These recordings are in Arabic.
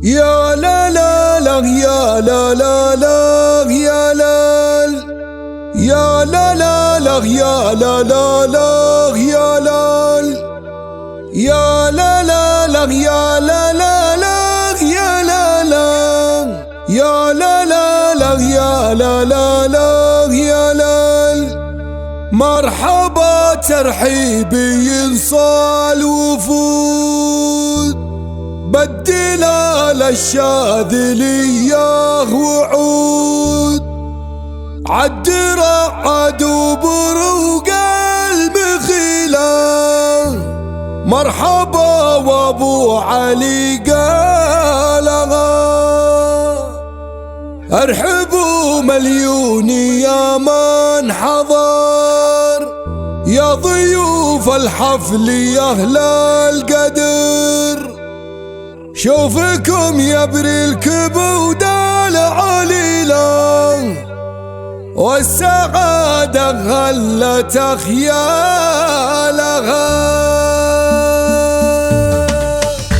يا لا لا لا يا لا لا لا يا لا يا لا لا لا يا لا لا لا يا لا يا لا لا لا يا لا لا لا يا لا لا يا لا لا لا يا لا لا لا يا لا مرحبا ترحيبي ينصال وفود بدل على الشاذلية وعود عالدرع عدو بروق المخيلة مرحبا وابو علي قالها ارحبوا مليون يا من حضر يا ضيوف الحفل يا اهل القدر شوفكم يبري الكبود العليلة والسعادة غلت خيالها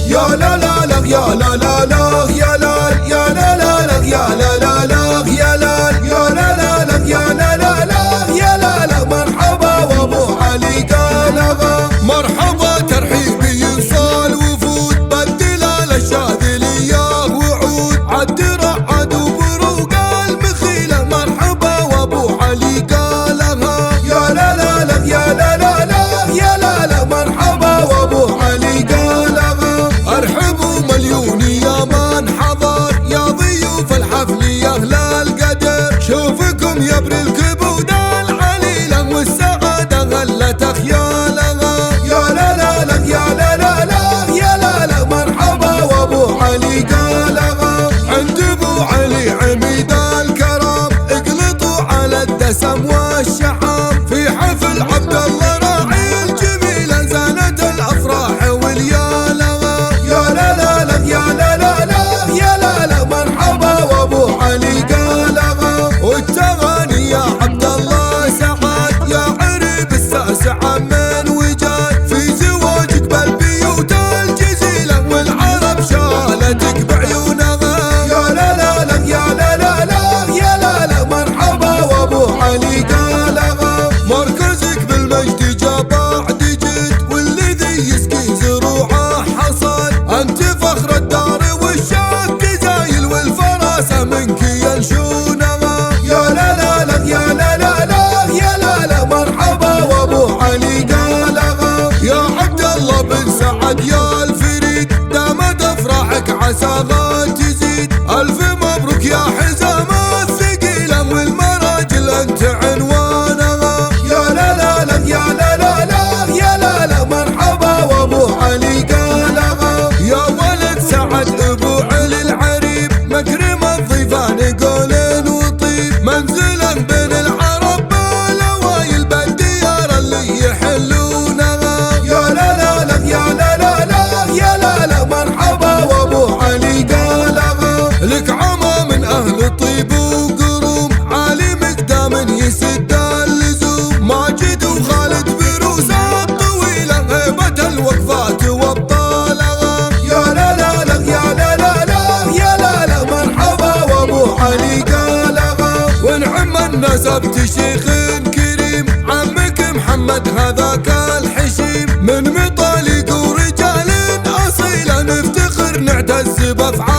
يا لا لا لا يا لا لا لا يا لا يا لا لا لا يا لا لا لا يا لا يا لا لا لا يا لا لا لا يا لا لا مرحبا وابو علي قالها مرحبا ترحيبي ينصال وفود بدل على الشاذلية وعود عالدرع عدو بروق المخيلة مرحبا وابو علي قالها يا لا لا لا يا لا لا لا يا لا لا مرحبا وابو علي قالها ارحبوا مليون يا من حضر يا ضيوف الحفل يا اهل القدر شوفكم يبري الكبود العليلة والسعادة غلت خيالها يا لا لا لا يا لا لا لا يا لا لا مرحبا وابو علي قالها عند ابو علي عميد الكرم اقلطوا على الدسم والشحم في حفل عبد الله راعي الجميلة زانت الافراح واليالها يا لا لا لا يا لا لا لا يا لا لا مرحبا وابو علي قالها والتغاني يا عبد الله سعد يا عرب الساسعة من وجاد في زواجك بالبيوت الجزيلة والعرب شالتك بعيونها يا لا لا لا يا لا لا لا يا لا لا مرحبا وابو علي قالها مركزك بالمجد جا بعد جد والذي يسقي زروعه حصد انت فخر الدار والشك زايل والفراسة منك ينشونها يا لا لا لا يا لا لا لا يا لا لا مرحبا وابو علي قالها يا عبد الله بن سعد يا الفريد دامت افراحك عساها تزيد الف مبروك يا حزام الثقيلة والمراجل انت عنوانها يا لا لا لا يا لا لا لا يا لا لا مرحبا وابو علي قالها يا ولد سعد ابو علي العريب مكرم الضيفان قول وطيب منزلا بين العرب بالاوايل بالديار اللي يحلونها يا لا لا لا يا لا لا لا يا لا لا مرحبا وابو علي قالها لك عمى من اهل طيب وقروم عالي مقدام يسد اللزوم ماجد وخالد بروس الطويلة هيبة الوقفات وابطالها يا لا لا لا يا لا لا لا يا لا لا مرحبا وابو علي قالها ونعم النسب شيخ كريم عمك محمد هذاك الحشيم من مطالق ورجال اصيلة نفتخر نعتز بافعال